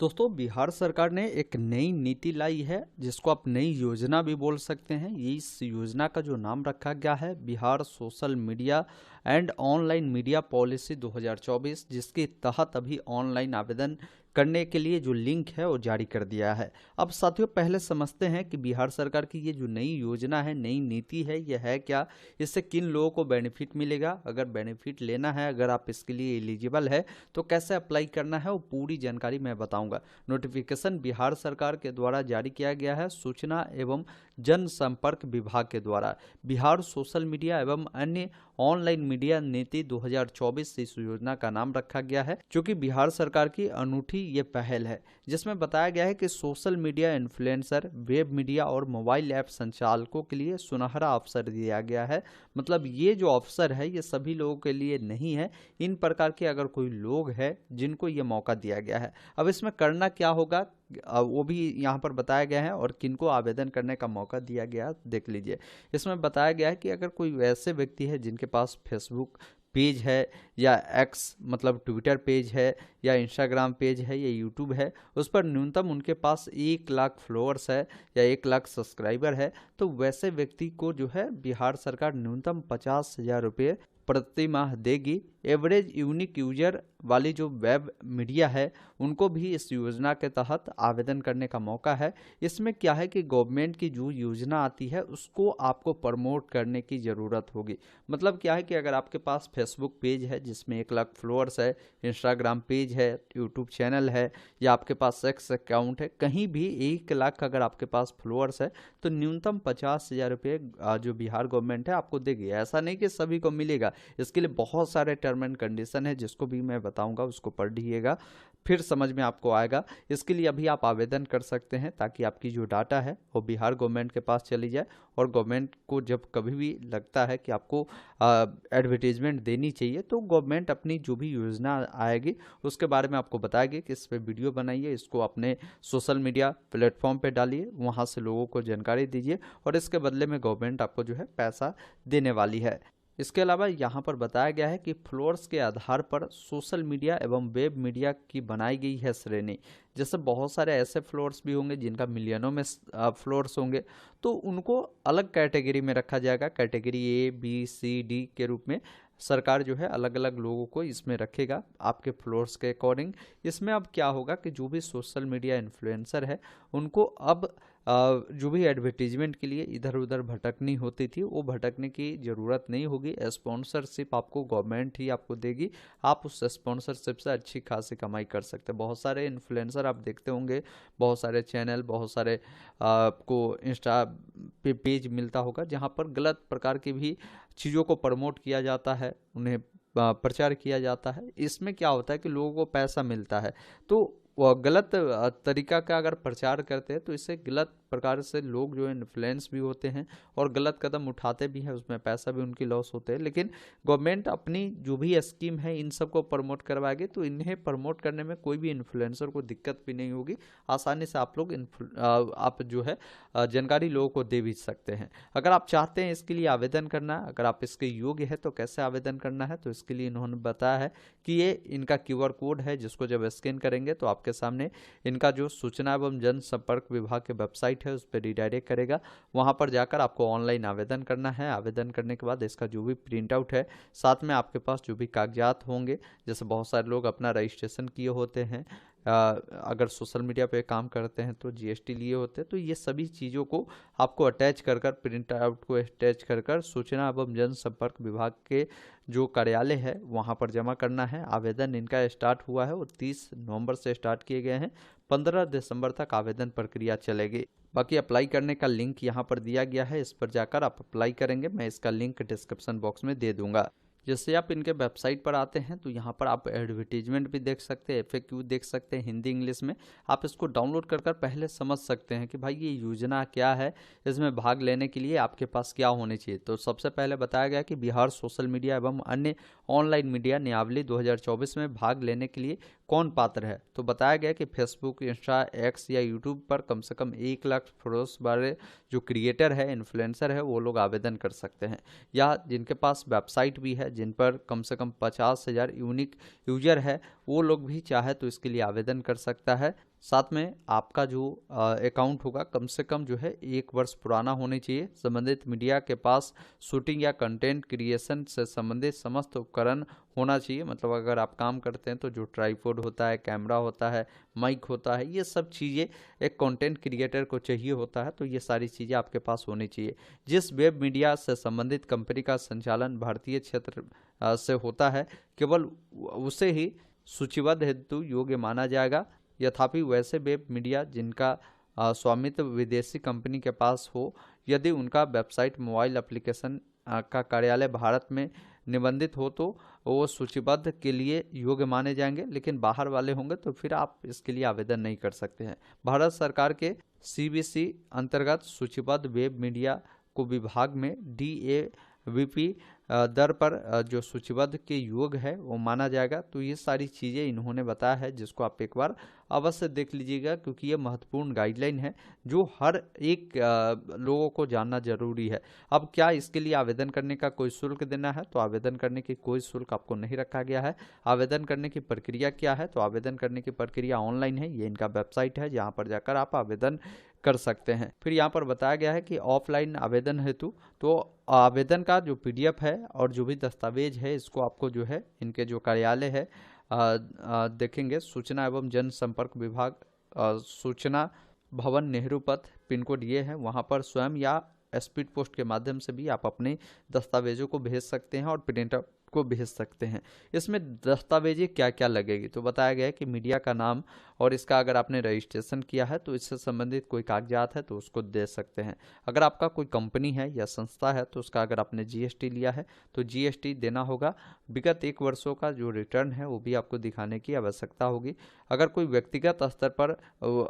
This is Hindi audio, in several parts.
दोस्तों, बिहार सरकार ने एक नई नीति लाई है जिसको आप नई योजना भी बोल सकते हैं। ये इस योजना का जो नाम रखा गया है Bihar social media and online media policy 2024, जिसके तहत अभी ऑनलाइन आवेदन करने के लिए जो लिंक है वो जारी कर दिया है। अब साथियों, पहले समझते हैं कि बिहार सरकार की ये जो नई योजना है, नई नीति है, ये है क्या, इससे किन लोगों को बेनिफिट मिलेगा, अगर बेनिफिट लेना है, अगर आप इसके लिए एलिजिबल है तो कैसे अप्लाई करना है, वो पूरी जानकारी मैं बताऊंगा। नोटिफिकेशन बिहार सरकार के द्वारा जारी किया गया है, सूचना एवं जनसंपर्क विभाग के द्वारा। बिहार सोशल मीडिया एवं अन्य ऑनलाइन मीडिया नीति 2024 इस योजना का नाम रखा गया है, जो कि बिहार सरकार की अनूठी ये पहल है, जिसमें बताया गया है कि social media influencer, web media और मोबाइल ऐप संचालकों के लिए सुनहरा अवसर दिया गया है। मतलब ये जो अवसर है ये सभी लोगों के लिए नहीं है, इन प्रकार के अगर कोई लोग हैं जिनको ये मौका दिया गया है। अब इसमें करना क्या होगा वो भी यहाँ पर बताया गया है और किनको आवेदन करने का मौका दिया गया देख लीजिए। इसमें बताया गया है कि अगर कोई वैसे व्यक्ति है जिनके पास फेसबुक पेज है या एक्स मतलब ट्विटर पेज है या इंस्टाग्राम पेज है या यूट्यूब है, उस पर न्यूनतम उनके पास 1 लाख फॉलोअर्स है या 1 लाख सब्सक्राइबर है, तो वैसे व्यक्ति को जो है बिहार सरकार न्यूनतम 50,000 रुपये प्रति माह देगी। एवरेज यूनिक यूजर वाली जो वेब मीडिया है उनको भी इस योजना के तहत आवेदन करने का मौका है। इसमें क्या है कि गवर्नमेंट की जो योजना आती है उसको आपको प्रमोट करने की ज़रूरत होगी। मतलब क्या है कि अगर आपके पास फेसबुक पेज है जिसमें 1 लाख फॉलोअर्स है, इंस्टाग्राम पेज है, यूट्यूब चैनल है या आपके पास एक्स अकाउंट है, कहीं भी 1 लाख अगर आपके पास फॉलोअर्स है तो न्यूनतम 50,000 रुपये जो बिहार गवर्नमेंट है आपको देगी। ऐसा नहीं कि सभी को मिलेगा, इसके लिए बहुत सारे टर्म एंड कंडीशन है जिसको भी मैं बताऊंगा, उसको पढ़ लीजिएगा फिर समझ में आपको आएगा। इसके लिए अभी आप आवेदन कर सकते हैं ताकि आपकी जो डाटा है वो बिहार गवर्नमेंट के पास चली जाए और गवर्नमेंट को जब कभी भी लगता है कि आपको एडवर्टीजमेंट देनी चाहिए तो गवर्नमेंट अपनी जो भी योजना आएगी उसके बारे में आपको बताएगी कि इस पर वीडियो बनाइए, इसको अपने सोशल मीडिया प्लेटफॉर्म पे डालिए, वहाँ से लोगों को जानकारी दीजिए और इसके बदले में गवर्नमेंट आपको जो है पैसा देने वाली है। इसके अलावा यहाँ पर बताया गया है कि फ्लोर्स के आधार पर सोशल मीडिया एवं वेब मीडिया की बनाई गई है श्रेणी। जैसे बहुत सारे ऐसे फ्लोर्स भी होंगे जिनका मिलियनों में फ्लोर्स होंगे, तो उनको अलग कैटेगरी में रखा जाएगा। Category A B C D के रूप में सरकार जो है अलग अलग लोगों को इसमें रखेगा आपके फ्लोर्स के अकॉर्डिंग। इसमें अब क्या होगा कि जो भी सोशल मीडिया इन्फ्लुएंसर है उनको अब जो भी एडवर्टीजमेंट के लिए इधर उधर भटकनी होती थी वो भटकने की ज़रूरत नहीं होगी। स्पॉन्सरशिप आपको गवर्नमेंट ही आपको देगी, आप उस स्पॉन्सरशिप से अच्छी खासी कमाई कर सकते हैं। बहुत सारे इन्फ्लुएंसर आप देखते होंगे, बहुत सारे चैनल, बहुत सारे आपको इंस्टा पे पेज मिलता होगा जहाँ पर गलत प्रकार की भी चीज़ों को प्रमोट किया जाता है, उन्हें प्रचार किया जाता है। इसमें क्या होता है कि लोगों को पैसा मिलता है, तो वो गलत तरीका का अगर प्रचार करते हैं तो इससे गलत प्रकार से लोग जो है इन्फ्लुएंस भी होते हैं और गलत कदम उठाते भी हैं, उसमें पैसा भी उनकी लॉस होते हैं। लेकिन गवर्नमेंट अपनी जो भी स्कीम है इन सब को प्रमोट करवाएगी, तो इन्हें प्रमोट करने में कोई भी इन्फ्लुएंसर को दिक्कत भी नहीं होगी। आसानी से आप लोग आप जो है जानकारी लोगों को दे भी सकते हैं। अगर आप चाहते हैं इसके लिए आवेदन करना, अगर आप इसके योग्य है तो कैसे आवेदन करना है, तो इसके लिए इन्होंने बताया है कि ये इनका QR कोड है जिसको जब स्कैन करेंगे तो आपके सामने इनका जो सूचना एवं जनसंपर्क विभाग के वेबसाइट है उस पर रिडायरेक्ट करेगा। वहां पर जाकर आपको ऑनलाइन आवेदन करना है। आवेदन करने के बाद इसका जो भी प्रिंट आउट है, साथ में आपके पास जो भी कागजात होंगे, जैसे बहुत सारे लोग अपना रजिस्ट्रेशन किए होते हैं, अगर सोशल मीडिया पे काम करते हैं तो GST लिए होते हैं, तो ये सभी चीज़ों को आपको अटैच कर कर प्रिंट आउट को अटैच कर कर सूचना एवं जनसंपर्क विभाग के जो कार्यालय है वहाँ पर जमा करना है। आवेदन इनका स्टार्ट हुआ है और 30 नवंबर से स्टार्ट किए गए हैं। 15 दिसंबर तक आवेदन प्रक्रिया चलेगी। बाकी अप्लाई करने का लिंक यहाँ पर दिया गया है, इस पर जाकर आप अप्लाई करेंगे। मैं इसका लिंक डिस्क्रिप्शन बॉक्स में दे दूंगा। जैसे आप इनके वेबसाइट पर आते हैं तो यहाँ पर आप एडवर्टीजमेंट भी देख सकते हैं, FAQ देख सकते हैं हिंदी इंग्लिश में। आप इसको डाउनलोड कर कर पहले समझ सकते हैं कि भाई ये योजना क्या है, इसमें भाग लेने के लिए आपके पास क्या होने चाहिए। तो सबसे पहले बताया गया कि बिहार सोशल मीडिया एवं अन्य ऑनलाइन मीडिया नियावली 2024 में भाग लेने के लिए कौन पात्र है। तो बताया गया कि फेसबुक, इंस्टा, एक्स या यूट्यूब पर कम से कम 1 लाख फॉलोअर्स वाले जो क्रिएटर है, इन्फ्लुएंसर है, वो लोग आवेदन कर सकते हैं। या जिनके पास वेबसाइट भी है, जिन पर कम से कम 50,000 यूनिक यूजर है, वो लोग भी चाहे तो इसके लिए आवेदन कर सकता है। साथ में आपका जो अकाउंट होगा कम से कम जो है 1 वर्ष पुराना होना चाहिए। संबंधित मीडिया के पास शूटिंग या कंटेंट क्रिएशन से संबंधित समस्त उपकरण होना चाहिए। मतलब अगर आप काम करते हैं तो जो ट्राइपॉड होता है, कैमरा होता है, माइक होता है, ये सब चीज़ें एक कंटेंट क्रिएटर को चाहिए होता है। तो ये सारी चीज़ें आपके पास होनी चाहिए। जिस वेब मीडिया से संबंधित कंपनी का संचालन भारतीय क्षेत्र से होता है, केवल उसे ही सूचीबद्ध हेतु योग्य माना जाएगा। यथापि वैसे वेब मीडिया जिनका स्वामित्व विदेशी कंपनी के पास हो, यदि उनका वेबसाइट, मोबाइल एप्लीकेशन का कार्यालय भारत में निबंधित हो तो वो सूचीबद्ध के लिए योग्य माने जाएंगे। लेकिन बाहर वाले होंगे तो फिर आप इसके लिए आवेदन नहीं कर सकते हैं। भारत सरकार के CBC अंतर्गत सूचीबद्ध वेब मीडिया को विभाग में DAVP दर पर जो सूचीबद्ध के योग है वो माना जाएगा। तो ये सारी चीज़ें इन्होंने बताया है, जिसको आप एक बार अवश्य देख लीजिएगा, क्योंकि ये महत्वपूर्ण गाइडलाइन है जो हर एक लोगों को जानना जरूरी है। अब क्या इसके लिए आवेदन करने का कोई शुल्क देना है? तो आवेदन करने की कोई शुल्क आपको नहीं रखा गया है। आवेदन करने की प्रक्रिया क्या है? तो आवेदन करने की प्रक्रिया ऑनलाइन है। ये इनका वेबसाइट है जहाँ पर जाकर आप आवेदन कर सकते हैं। फिर यहाँ पर बताया गया है कि ऑफलाइन आवेदन हेतु तो आवेदन का जो PDF है और जो भी दस्तावेज है इसको आपको जो है इनके जो कार्यालय है देखेंगे, सूचना एवं जनसंपर्क विभाग, सूचना भवन, नेहरू पथ, पिन कोड ये है, वहाँ पर स्वयं या स्पीड पोस्ट के माध्यम से भी आप अपने दस्तावेजों को भेज सकते हैं और प्रिंट आउट को भेज सकते हैं। इसमें दस्तावेजें क्या क्या लगेगी तो बताया गया है कि मीडिया का नाम और इसका अगर आपने रजिस्ट्रेशन किया है तो इससे संबंधित कोई कागजात है तो उसको दे सकते हैं। अगर आपका कोई कंपनी है या संस्था है तो उसका अगर आपने GST लिया है तो GST देना होगा। विगत 1 वर्षों का जो रिटर्न है वो भी आपको दिखाने की आवश्यकता होगी। अगर कोई व्यक्तिगत स्तर पर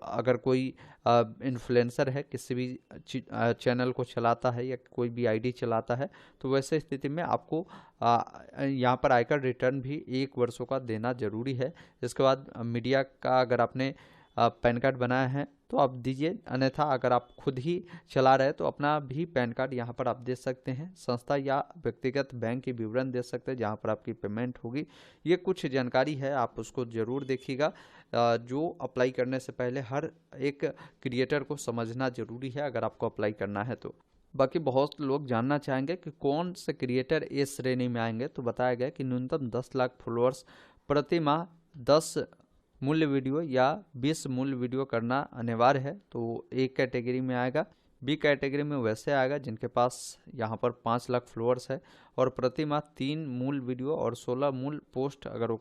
अगर कोई इन्फ्लुएंसर है, किसी भी चैनल को चलाता है या कोई भी ID चलाता है, तो वैसे स्थिति में आपको यहाँ पर आयकर रिटर्न भी 1 वर्षों का देना जरूरी है। इसके बाद मीडिया का अगर आपने पैन कार्ड बनाया है तो आप दीजिए, अन्यथा अगर आप खुद ही चला रहे तो अपना भी पैन कार्ड यहाँ पर आप दे सकते हैं। संस्था या व्यक्तिगत बैंक की विवरण दे सकते हैं जहाँ पर आपकी पेमेंट होगी। ये कुछ जानकारी है, आप उसको ज़रूर देखिएगा। जो अप्लाई करने से पहले हर एक क्रिएटर को समझना जरूरी है अगर आपको अप्लाई करना है तो। बाकी बहुत लोग जानना चाहेंगे कि कौन से क्रिएटर इस श्रेणी में आएंगे, तो बताया गया कि न्यूनतम 10 लाख फॉलोअर्स प्रति माह, 10 मूल्य वीडियो या 20 मूल्य वीडियो करना अनिवार्य है। तो एक कैटेगरी में आएगा। B कैटेगरी में वैसे आएगा जिनके पास यहाँ पर 5 लाख फॉलोअर्स है और प्रति माह 3 मूल वीडियो और 16 मूल पोस्ट अगर वो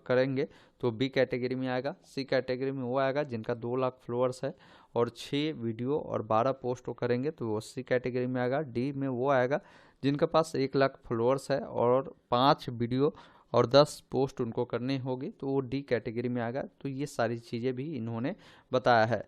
करेंगे तो B कैटेगरी में आएगा। C कैटेगरी में वो आएगा जिनका 2 लाख फॉलोअर्स है और 6 वीडियो और 12 पोस्ट वो करेंगे तो वो C कैटेगरी में आएगा। D में वो आएगा जिनके पास 1 लाख फॉलोअर्स है और 5 वीडियो और 10 पोस्ट उनको करनी होगी तो वो D कैटेगरी में आएगा। तो ये सारी चीज़ें भी इन्होंने बताया है।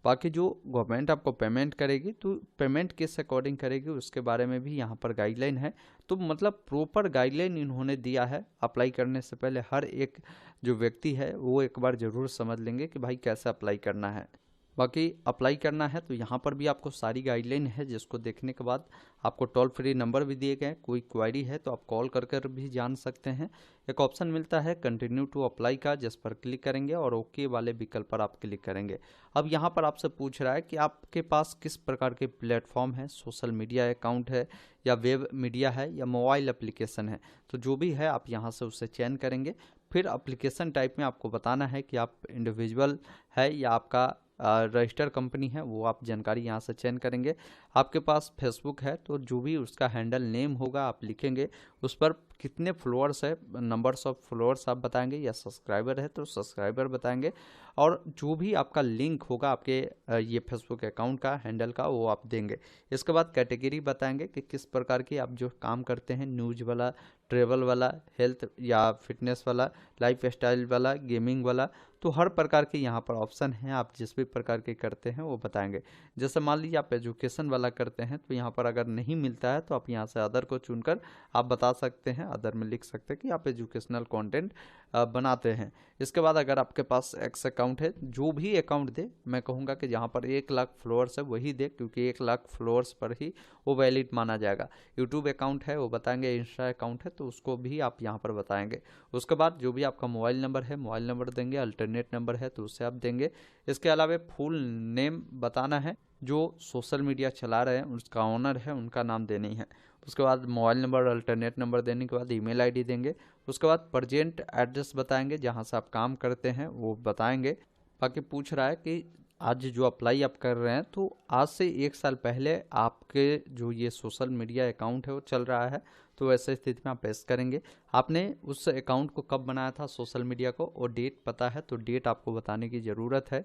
बाकी जो गवर्नमेंट आपको पेमेंट करेगी तो पेमेंट किस अकॉर्डिंग करेगी उसके बारे में भी यहाँ पर गाइडलाइन है। तो मतलब प्रॉपर गाइडलाइन इन्होंने दिया है। अप्लाई करने से पहले हर एक जो व्यक्ति है वो एक बार ज़रूर समझ लेंगे कि भाई कैसे अप्लाई करना है। बाकी अप्लाई करना है तो यहाँ पर भी आपको सारी गाइडलाइन है, जिसको देखने के बाद आपको टोल फ्री नंबर भी दिए गए। कोई क्वेरी है तो आप कॉल कर भी जान सकते हैं। एक ऑप्शन मिलता है कंटिन्यू टू अप्लाई का, जिस पर क्लिक करेंगे और ओके वाले विकल्प पर आप क्लिक करेंगे। अब यहाँ पर आपसे पूछ रहा है कि आपके पास किस प्रकार के प्लेटफॉर्म है, सोशल मीडिया अकाउंट है या वेब मीडिया है या मोबाइल एप्लीकेशन है। तो जो भी है आप यहाँ से उसे चयन करेंगे। फिर एप्लीकेशन टाइप में आपको बताना है कि आप इंडिविजुअल है या आपका रजिस्टर कंपनी है, वो आप जानकारी यहाँ से चयन करेंगे। आपके पास फेसबुक है तो जो भी उसका हैंडल नेम होगा आप लिखेंगे, उस पर कितने फॉलोअर्स है, नंबर्स ऑफ फॉलोअर्स आप बताएंगे, या सब्सक्राइबर है तो सब्सक्राइबर बताएंगे, और जो भी आपका लिंक होगा आपके ये फेसबुक अकाउंट का हैंडल का वो आप देंगे। इसके बाद कैटेगरी बताएंगे कि किस प्रकार की आप जो काम करते हैं, न्यूज़ वाला, ट्रेवल वाला, हेल्थ या फिटनेस वाला, लाइफ स्टाइल वाला, गेमिंग वाला, तो हर प्रकार के यहाँ पर ऑप्शन हैं। आप जिस भी प्रकार के करते हैं वो बताएंगे। जैसे मान लीजिए आप एजुकेशन वाला करते हैं तो यहाँ पर अगर नहीं मिलता है तो आप यहाँ से अदर को चुनकर आप बता सकते हैं, अदर में लिख सकते हैं कि आप एजुकेशनल कंटेंट बनाते हैं। इसके बाद अगर आपके पास एक्स अकाउंट है, जो भी अकाउंट दे, मैं कहूँगा कि जहाँ पर 1 लाख फॉलोअर्स है वही दे, क्योंकि 1 लाख फॉलोअर्स पर ही वो वैलिड माना जाएगा। यूट्यूब अकाउंट है वो बताएंगे, इंस्टा अकाउंट है तो उसको भी आप यहाँ पर बताएंगे। उसके बाद जो भी आपका मोबाइल नंबर है, मोबाइल नंबर देंगे, अल्टरनेट नंबर है तो उसे आप देंगे। इसके अलावा फुल नेम बताना है, जो सोशल मीडिया चला रहे हैं उसका ऑनर है उनका नाम देनी है। उसके बाद मोबाइल नंबर, अल्टरनेट नंबर देने के बाद ईमेल आईडी देंगे। उसके बाद प्रेजेंट एड्रेस बताएंगे, जहाँ से आप काम करते हैं वो बताएंगे। बाकी पूछ रहा है कि आज जो अप्लाई आप कर रहे हैं तो आज से 1 साल पहले आपके जो ये सोशल मीडिया अकाउंट है वो चल रहा है, तो ऐसे स्थिति में आप प्रेस करेंगे। आपने उस अकाउंट को कब बनाया था सोशल मीडिया को, और डेट पता है तो डेट आपको बताने की ज़रूरत है।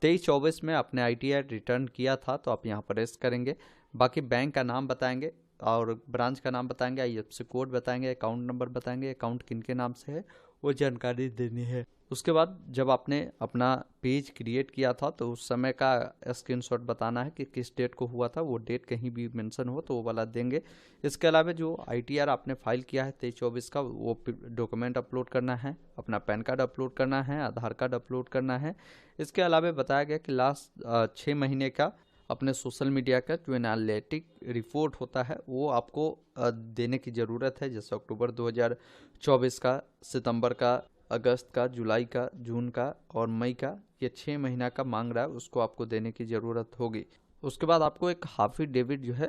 23-24 में आपने ITR रिटर्न किया था तो आप यहाँ पर प्रेस करेंगे। बाकी बैंक का नाम बताएंगे और ब्रांच का नाम बताएंगे, IFSC कोड बताएंगे, अकाउंट नंबर बताएंगे, अकाउंट किनके नाम से है वो जानकारी देनी है। उसके बाद जब आपने अपना पेज क्रिएट किया था तो उस समय का स्क्रीनशॉट बताना है कि किस डेट को हुआ था, वो डेट कहीं भी मेंशन हो तो वो वाला देंगे। इसके अलावा जो ITR आपने फाइल किया है 23-24 का, वो डॉक्यूमेंट अपलोड करना है, अपना पैन कार्ड अपलोड करना है, आधार कार्ड अपलोड करना है। इसके अलावा बताया गया कि लास्ट 6 महीने का अपने सोशल मीडिया का जो एनालिटिक रिपोर्ट होता है वो आपको देने की ज़रूरत है, जैसे अक्टूबर 2024 का, सितंबर का, अगस्त का, जुलाई का, जून का और मई का, ये 6 महीना का मांग रहा है, उसको आपको देने की ज़रूरत होगी। उसके बाद आपको एक हाफिडेविट जो है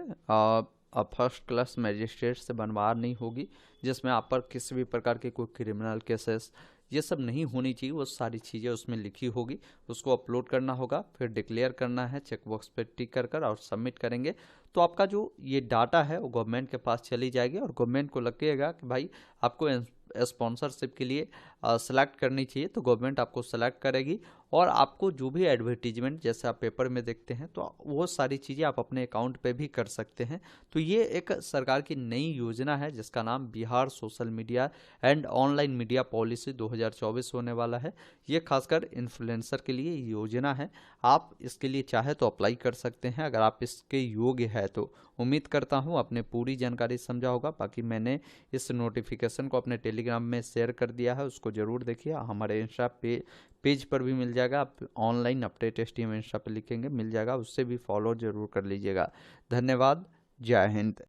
फर्स्ट क्लास मजिस्ट्रेट से बनवानी होगी, जिसमें आप पर किसी भी प्रकार के कोई क्रिमिनल केसेस ये सब नहीं होनी चाहिए, वो सारी चीज़ें उसमें लिखी होगी। उसको अपलोड करना होगा, फिर डिक्लेयर करना है, चेकबॉक्स पे टिक कर और सबमिट करेंगे तो आपका जो ये डाटा है वो गवर्नमेंट के पास चली जाएगी और गवर्नमेंट को लगेगा कि भाई आपको स्पॉन्सरशिप के लिए सेलेक्ट करनी चाहिए, तो गवर्नमेंट आपको सेलेक्ट करेगी और आपको जो भी एडवर्टीजमेंट जैसे आप पेपर में देखते हैं तो वो सारी चीज़ें आप अपने अकाउंट पे भी कर सकते हैं। तो ये एक सरकार की नई योजना है जिसका नाम Bihar social media and online media policy 2024 होने वाला है। ये खासकर इन्फ्लुएंसर के लिए योजना है। आप इसके लिए चाहे तो अप्लाई कर सकते हैं अगर आप इसके योग्य है तो। उम्मीद करता हूँ आपने पूरी जानकारी समझा होगा। बाकी मैंने इस नोटिफिकेशन को अपने टेलीग्राम में शेयर कर दिया है, उसको ज़रूर देखिए। हमारे इंस्टा पेज पर भी मिल जाएगा, आप ऑनलाइन अपडेट STM इंस्टा पर लिखेंगे मिल जाएगा, उससे भी फॉलो जरूर कर लीजिएगा। धन्यवाद, जय हिंद।